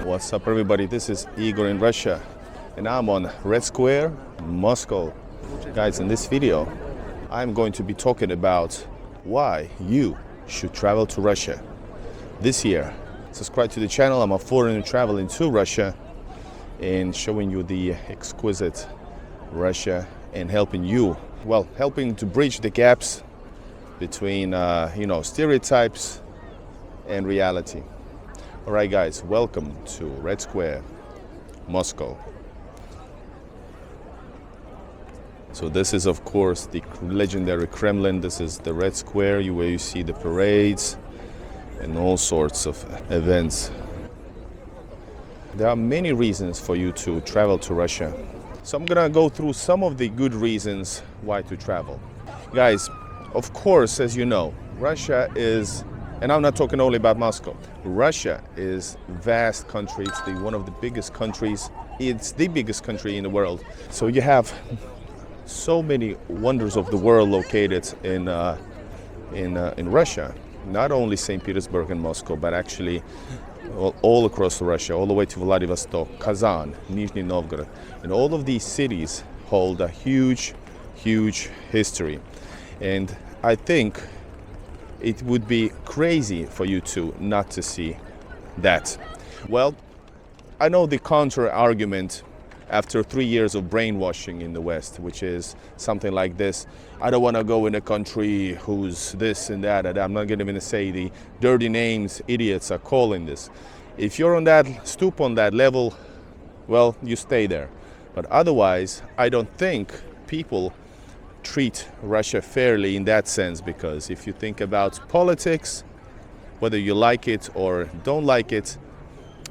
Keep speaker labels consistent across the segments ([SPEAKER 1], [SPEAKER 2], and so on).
[SPEAKER 1] What's up, everybody? This is Igor in Russia, and I'm on Red Square, Moscow. Guys, in this video, I'm going to be talking about why you should travel to Russia this year. Subscribe to the channel. I'm a foreigner traveling to Russia and showing you the exquisite Russia and helping to bridge the gaps between stereotypes and reality. All right, guys, welcome to Red Square, Moscow. So this is, of course, the legendary Kremlin. This is the Red Square, where you see the parades and all sorts of events. There are many reasons for you to travel to Russia. So I'm gonna go through some of the good reasons why to travel. Guys, of course, as you know, Russia is, and I'm not talking only about Moscow, Russia is a vast country. It's one of the biggest countries. It's the biggest country in the world. So you have so many wonders of the world located in Russia. Not only St. Petersburg and Moscow, but actually all across Russia, all the way to Vladivostok, Kazan, Nizhny Novgorod. And all of these cities hold a huge, huge history. And I think it would be crazy for you not to see that. Well, I know the counter argument after 3 years of brainwashing in the West, which is something like this: I don't want to go in a country who's this and that, and I'm not going to even say the dirty names idiots are calling this. If you're on that level, well, you stay there. But otherwise, I don't think people treat Russia fairly in that sense, because if you think about politics, whether you like it or don't like it,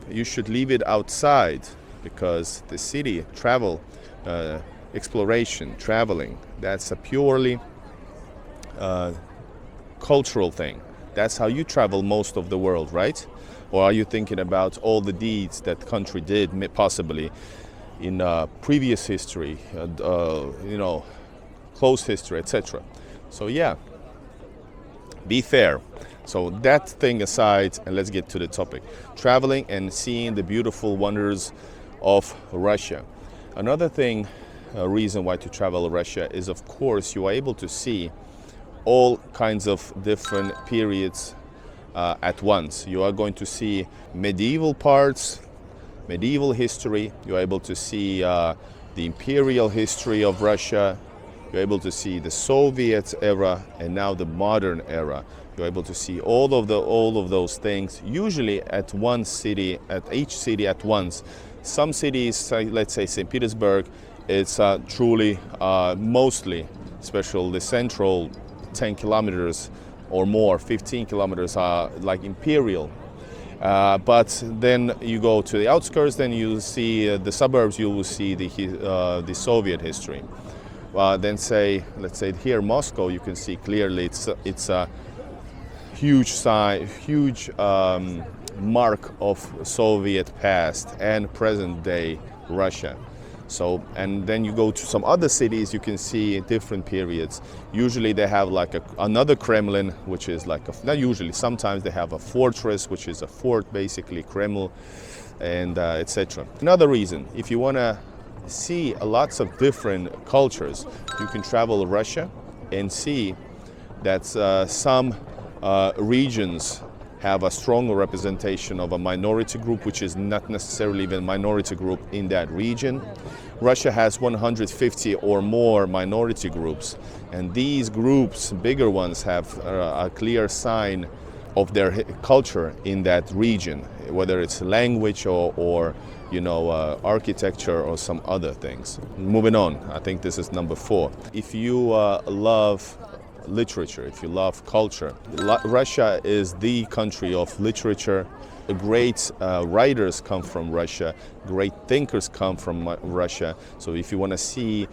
[SPEAKER 1] you should leave it outside, because the city, exploration, traveling, that's a purely cultural thing. That's how you travel most of the world, right? Or are you thinking about all the deeds that country did possibly in previous history, close history, etc. So yeah, be fair. So that thing aside, and let's get to the topic. Traveling and seeing the beautiful wonders of Russia. Another thing, reason why to travel to Russia is, of course, you are able to see all kinds of different periods at once. You are going to see medieval parts, medieval history. You are able to see the imperial history of Russia. You're able to see the Soviet era and now the modern era. You're able to see all of those things, usually at one city, at each city at once. Some cities, let's say St. Petersburg, it's truly mostly special. The central 10 kilometers or more, 15 kilometers are like imperial. But then you go to the outskirts, then you see the suburbs, you will see the Soviet history. Then let's say here Moscow, you can see clearly it's a huge mark of Soviet past and present day Russia. So, and then you go to some other cities, you can see different periods. Usually they have like another Kremlin, which is like not usually, sometimes they have a fortress, which is a fort, basically Kremlin, and etc. Another reason, if you want to see lots of different cultures, you can travel to Russia and see that some regions have a stronger representation of a minority group, which is not necessarily even a minority group in that region. Russia has 150 or more minority groups, and these groups, bigger ones, have a clear sign of their culture in that region, whether it's language or architecture or some other things. Moving on, I think this is number 4. If you love literature, if you love culture, Russia is the country of literature. Great writers come from Russia, great thinkers come from Russia. So if you want to see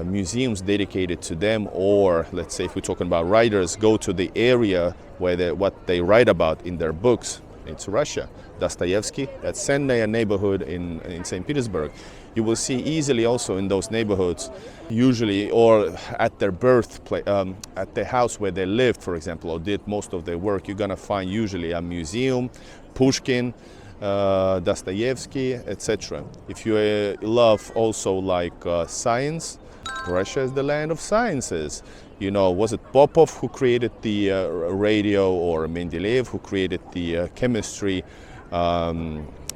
[SPEAKER 1] museums dedicated to them, or let's say if we're talking about writers, go to the area where what they write about in their books. It's Russia. Dostoevsky, that's Sennaya neighborhood in St. Petersburg. You will see easily also in those neighborhoods, usually, or at their birthplace, at the house where they lived, for example, or did most of their work, you're gonna find usually a museum, Pushkin, Dostoevsky, etc. If you love also like science, Russia is the land of sciences. You know, was it Popov who created the radio, or Mendeleev who created the chemistry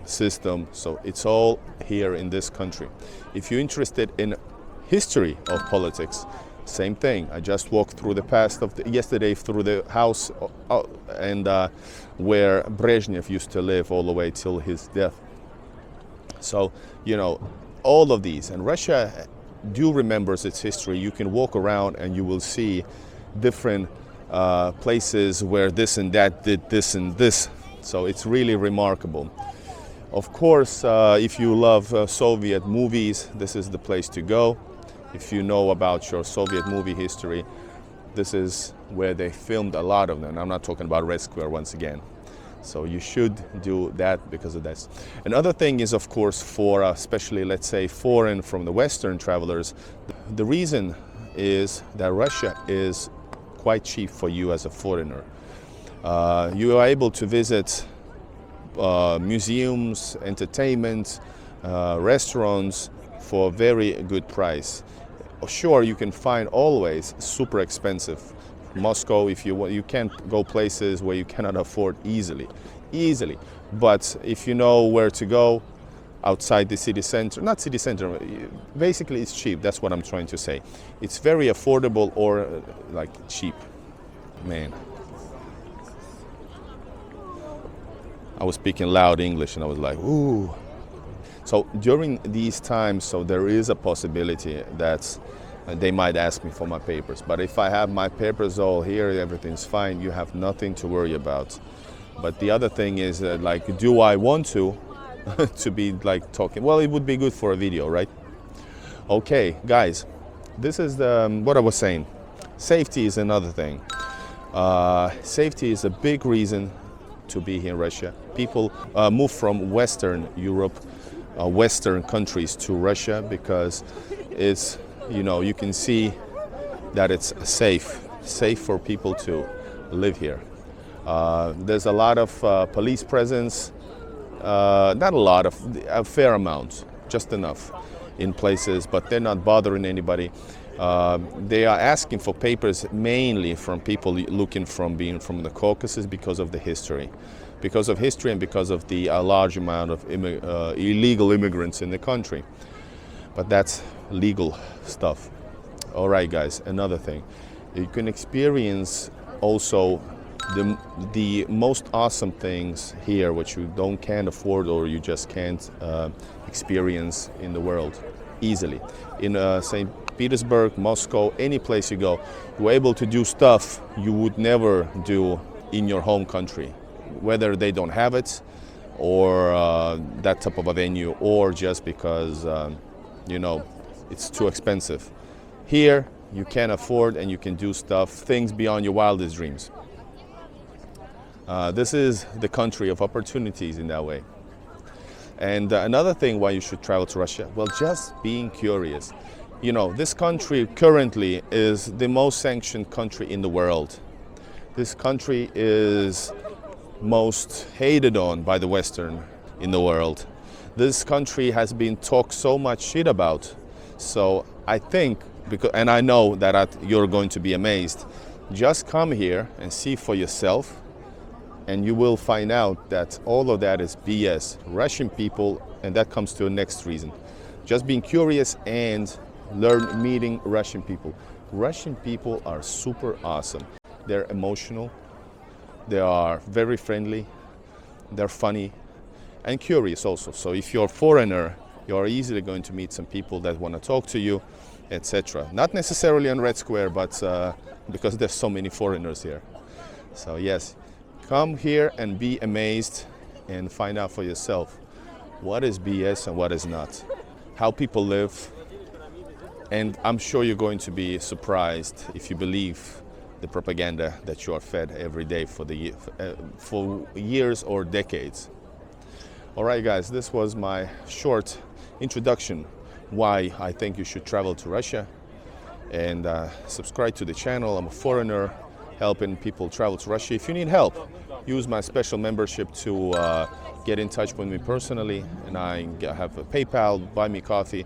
[SPEAKER 1] system? So it's all here in this country. If you're interested in history of politics, same thing. I just walked through the past of yesterday through the house and where Brezhnev used to live all the way till his death. So, you know, all of these, and Russia do remembers its history. You can walk around and you will see different places where this and that did this and this. So it's really remarkable. Of course, if you love Soviet movies, this is the place to go. If you know about your Soviet movie history, this is where they filmed a lot of them. I'm not talking about Red Square once again. So you should do that because of this. Another thing is, of course, for especially, let's say, foreign from the Western travelers, the reason is that Russia is quite cheap for you as a foreigner. You are able to visit museums, entertainment, restaurants for a very good price. Sure, you can find always super expensive. Moscow, if you want, you can't go places where you cannot afford easily. But if you know where to go outside the city center, not city center, basically it's cheap. That's what I'm trying to say. It's very affordable, or like cheap. Man, I was speaking loud English and I was like, ooh. So during these times, so there is a possibility that they might ask me for my papers. But if I have my papers all here, everything's fine. You have nothing to worry about. But the other thing is, like, do I want to be like talking? Well, it would be good for a video, right? Okay, guys, this is what I was saying. Safety is another thing. Safety is a big reason to be here in Russia. People move from Western Europe, Western countries to Russia because it's, you know, you can see that it's safe for people to live here. There's a lot of police presence, not a lot, a fair amount, just enough in places, but they're not bothering anybody. They are asking for papers mainly from people looking from being from the Caucasus because of the history. Because of history and because of the large amount of illegal immigrants in the country. But that's legal stuff. All right, guys, another thing. You can experience also the most awesome things here, which you can't afford or you just can't experience in the world easily. In St. Petersburg, Moscow, any place you go, you're able to do stuff you would never do in your home country, whether they don't have it or that type of a venue, or just because you know, it's too expensive. Here you can afford and you can do things beyond your wildest dreams. This is the country of opportunities in that way. And another thing why you should travel to Russia, well, just being curious. You know, this country currently is the most sanctioned country in the world. This country is most hated on by the Western in the world. This country has been talked so much shit about. So I think, and I know that you're going to be amazed, just come here and see for yourself, and you will find out that all of that is BS. Russian people, and that comes to the next reason. Just being curious and meeting Russian people. Russian people are super awesome. They're emotional, they are very friendly, they're funny, and curious also. So if you're a foreigner, you're easily going to meet some people that want to talk to you, etc. Not necessarily on Red Square, but because there's so many foreigners here. So yes, come here and be amazed and find out for yourself what is BS and what is not, how people live. And I'm sure you're going to be surprised if you believe the propaganda that you are fed every day for years or decades. All right, guys, this was my short introduction why I think you should travel to Russia. And subscribe to the channel. I'm a foreigner helping people travel to Russia. If you need help, use my special membership to get in touch with me personally. And I have a PayPal, Buy Me Coffee,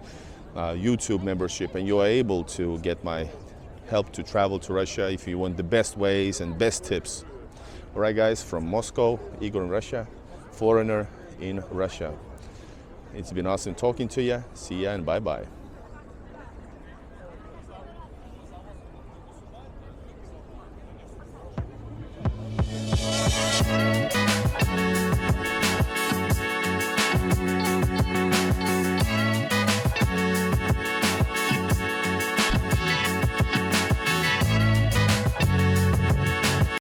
[SPEAKER 1] YouTube membership, and you are able to get my help to travel to Russia if you want the best ways and best tips. All right, guys, from Moscow, Igor in Russia, foreigner in Russia. It's been awesome talking to you. See ya and bye-bye.